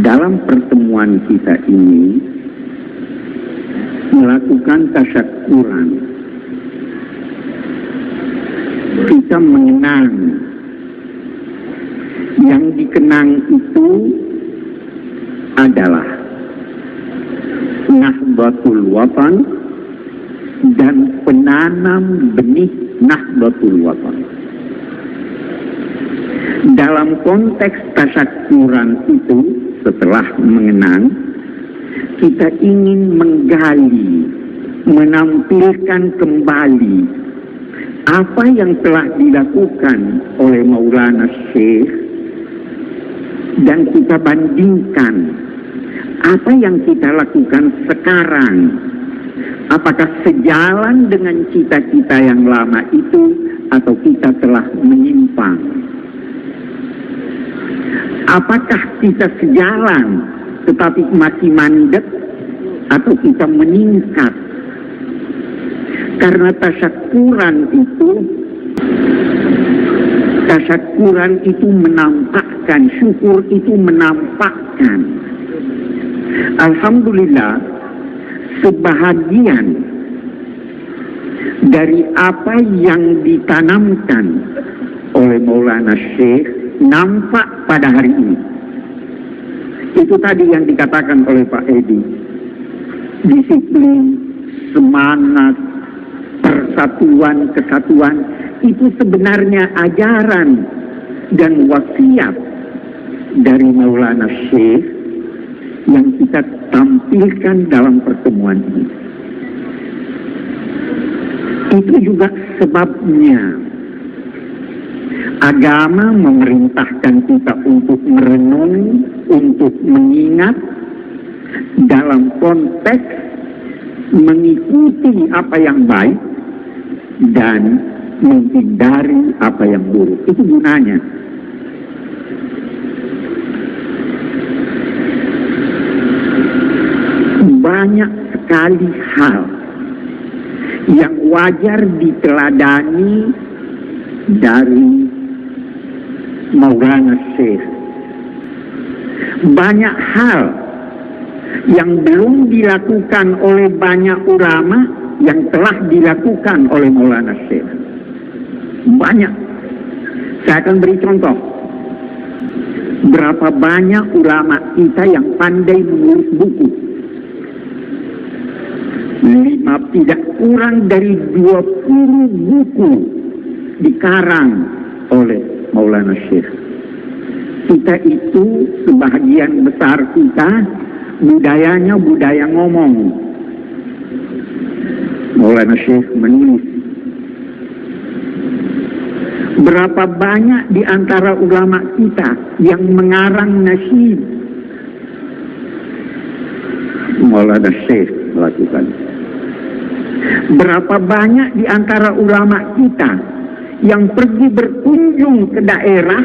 dalam pertemuan kita ini melakukan tasyakuran. Kita mengenang. Yang dikenang itu adalah Nahdlatul Watan dan penanam benih Nahdlatul Watan. Dalam konteks tasyakuran itu, setelah mengenang, kita ingin menggali, menampilkan kembali apa yang telah dilakukan oleh Maulana Syekh dan kita bandingkan apa yang kita lakukan sekarang. Apakah sejalan dengan cita-cita yang lama itu atau kita telah menyimpang? Apakah kita sejalan tetapi masih mandek atau kita meningkat? Karena tasyakuran itu menampakkan, syukur itu menampakkan. Alhamdulillah, sebahagian dari apa yang ditanamkan oleh Maulana Syekh nampak pada hari ini. Itu tadi yang dikatakan oleh Pak Edi. Disiplin, semangat, persatuan, kesatuan, itu sebenarnya ajaran dan wasiat dari Maulana Syekh yang kita tampilkan dalam pertemuan ini. Itu juga sebabnya agama memerintahkan kita untuk merenung, untuk mengingat dalam konteks mengikuti apa yang baik dan menghindari apa yang buruk. Itu gunanya. Banyak sekali hal yang wajar diteladani dari Maulana Syekh. Banyak hal yang belum dilakukan oleh banyak ulama yang telah dilakukan oleh Maulana Syekh. Banyak. Saya akan beri contoh. Berapa banyak ulama kita yang pandai menulis buku. Tidak kurang dari 20 buku dikarang oleh Maulana Syekh. Kita itu, sebahagian besar kita, budayanya budaya ngomong. Maulana Syekh menulis. Berapa banyak di antara ulama kita yang mengarang nasyid? Maulana Syekh melakukan. Berapa banyak di antara ulama kita yang pergi berkunjung ke daerah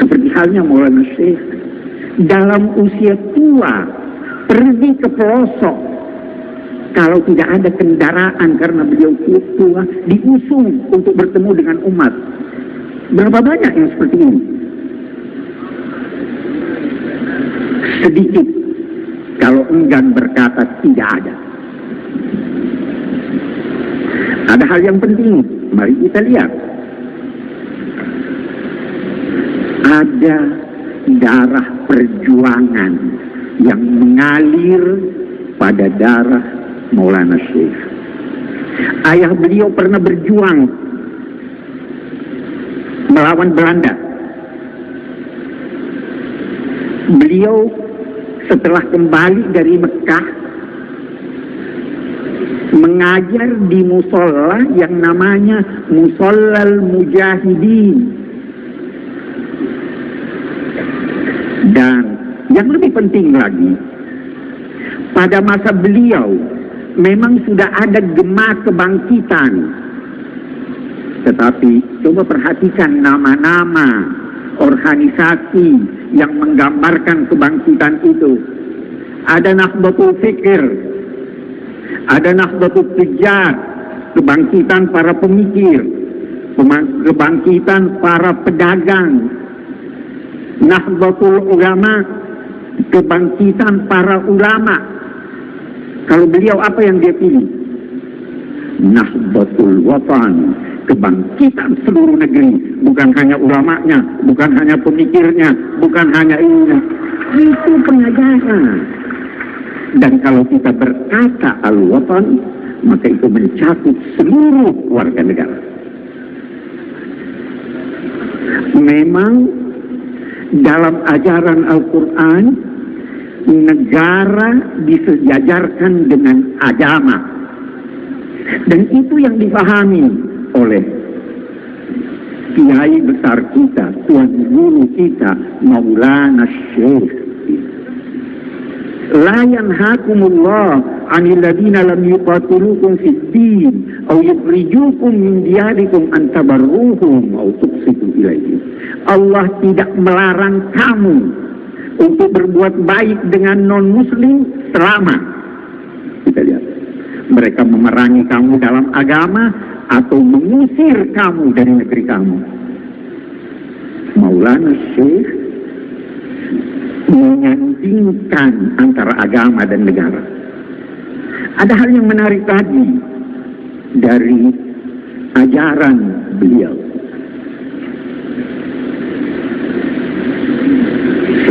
seperti halnya Maulana Syekh dalam usia tua pergi ke pelosok, kalau tidak ada kendaraan karena beliau tua, diusung untuk bertemu dengan umat. Berapa banyak yang seperti ini? Sedikit, kalau enggan berkata tidak ada. Ada hal yang penting, mari kita lihat. Ada darah perjuangan yang mengalir pada darah Maulana Syekh. Ayah beliau pernah berjuang melawan Belanda. Beliau setelah kembali dari Mekah mengajar di musola yang namanya Mushollal Mujahidin. Dan yang lebih penting lagi, pada masa beliau memang sudah ada gema kebangkitan. Tetapi coba perhatikan nama-nama organisasi yang menggambarkan kebangkitan itu. Ada Nahdlatul Fikr, ada Nahdlatul Tujjar, kebangkitan para pemikir, kebangkitan para pedagang, Nahdlatul Ulama, kebangkitan para ulama. Kalau beliau apa yang dia pilih? Nahdlatul Watan, kebangkitan seluruh negeri, bukan hanya ulamanya, bukan hanya pemikirnya, bukan hanya ilmunya. Itu pengajaran. Dan kalau kita berkata al-Watan, maka itu mencakup seluruh warga negara. Memang dalam ajaran Al-Quran, negara disejajarkan dengan agama. Dan itu yang dipahami oleh kiai besar kita, tuan guru kita, Maulana Syekh. La yanhakumullah 'anil ladina lam yuqatilukum fid din aw yukhrijukum min diyarikum an tabarruhum aw tuqsitu ilaihim. Allah tidak melarang kamu untuk berbuat baik dengan non-muslim selama, kita lihat, mereka memerangi kamu dalam agama atau mengusir kamu dari negeri kamu. Maulana Syekh menyandingkan antara agama dan negara. Ada hal yang menarik tadi dari ajaran beliau.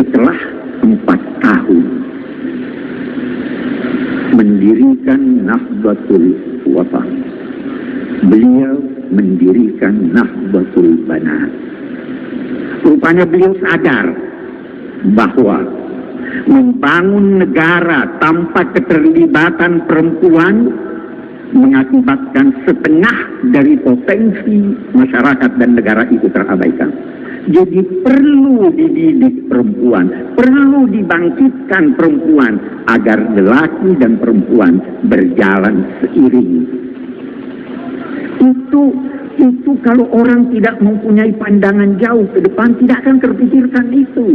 Setelah 4 tahun mendirikan Nahdlatul Watan, beliau mendirikan Nahdlatul Banat. Rupanya beliau sadar bahwa membangun negara tanpa keterlibatan perempuan mengakibatkan setengah dari potensi masyarakat dan negara itu terabaikan. Jadi perlu dididik perempuan, perlu dibangkitkan perempuan agar lelaki dan perempuan berjalan seiring. Itu kalau orang tidak mempunyai pandangan jauh ke depan tidak akan terpikirkan itu.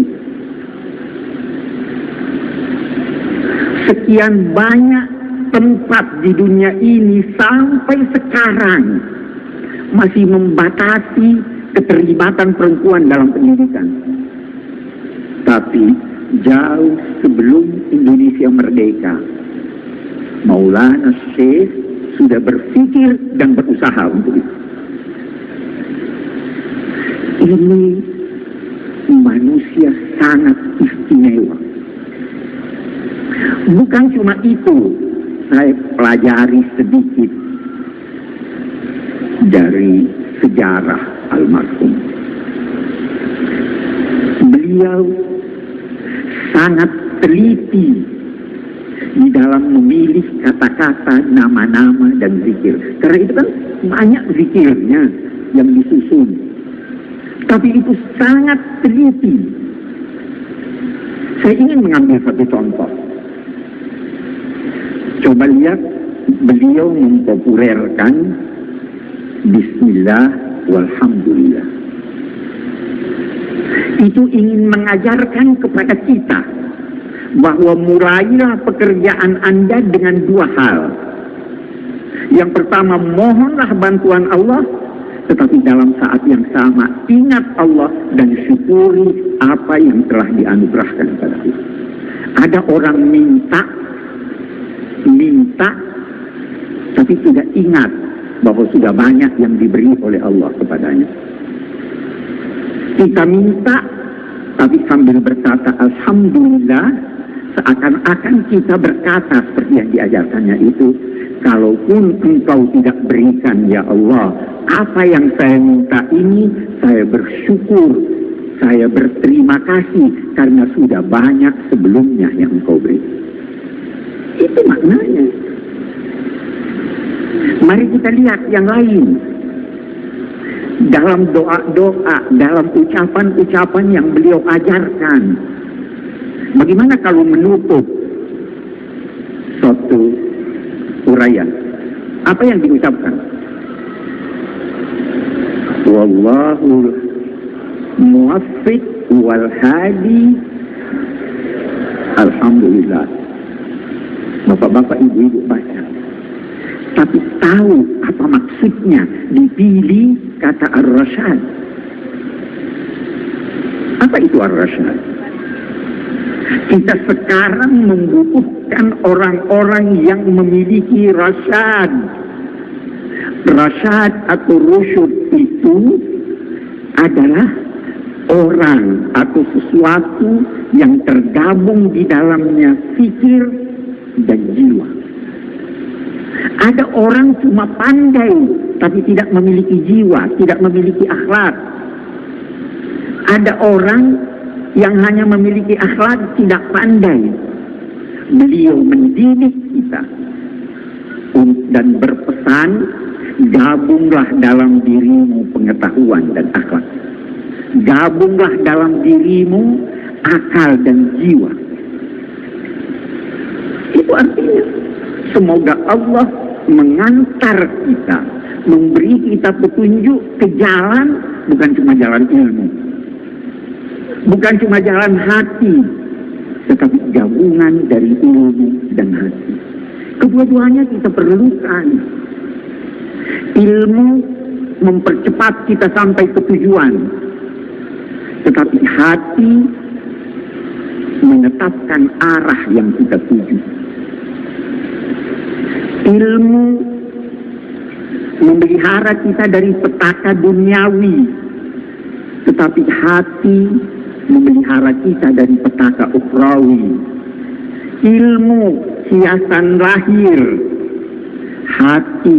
Sekian banyak tempat di dunia ini sampai sekarang masih membatasi keterlibatan perempuan dalam pendidikan. Tapi jauh sebelum Indonesia merdeka, Maulana Syekh sudah berpikir dan berusaha untuk itu. Ini manusia sangat istimewa. Bukan cuma itu, saya pelajari sedikit dari sejarah almarhum. Beliau sangat teliti di dalam memilih kata-kata, nama-nama, dan zikir. Karena itu kan banyak zikirnya yang disusun. Tapi itu sangat teliti. Saya ingin mengambil satu contoh. Coba lihat, beliau mempopulerkan Bismillah walhamdulillah. Itu ingin mengajarkan kepada kita bahwa mulailah pekerjaan Anda dengan 2 hal. Yang pertama, mohonlah bantuan Allah, tetapi dalam saat yang sama ingat Allah dan syukuri apa yang telah dianugerahkan kepada kita. Ada orang minta, tapi tidak ingat bahwa sudah banyak yang diberi oleh Allah kepadanya. Kita minta, tapi sambil berkata alhamdulillah, seakan-akan kita berkata seperti yang diajarkannya itu, kalaupun engkau tidak berikan ya Allah, apa yang saya minta ini, saya bersyukur, saya berterima kasih karena sudah banyak sebelumnya yang engkau beri. Itu maknanya. Mari kita lihat yang lain. Dalam doa-doa, dalam ucapan-ucapan yang beliau ajarkan. Bagaimana kalau menutup suatu uraian? Apa yang diucapkan? Wallahu muwaffiq wal hadi. Alhamdulillah. Bapak-bapak, ibu-ibu baca. Tapi tahu apa maksudnya dipilih kata Ar-Rasyad. Apa itu ar-rasyad? Kita sekarang membutuhkan orang-orang yang memiliki rasyad. Rasyad atau rusyud itu adalah orang atau sesuatu yang tergabung di dalamnya fikir dan jiwa. Ada orang cuma pandai tapi tidak memiliki jiwa, tidak memiliki akhlak. Ada orang yang hanya memiliki akhlak, tidak pandai. Beliau mendidik kita dan berpesan, gabunglah dalam dirimu pengetahuan dan akhlak. Gabunglah dalam dirimu akal dan jiwa. Itu artinya semoga Allah mengantar kita, memberi kita petunjuk ke jalan, bukan cuma jalan ilmu, bukan cuma jalan hati, tetapi gabungan dari ilmu dan hati. Kedua-duanya kita perlukan. Ilmu mempercepat kita sampai ke tujuan, tetapi hati menetapkan arah yang kita tuju. Ilmu memelihara kita dari petaka duniawi, tetapi hati memelihara kita dari petaka ukhrawi. Ilmu hiasan lahir, hati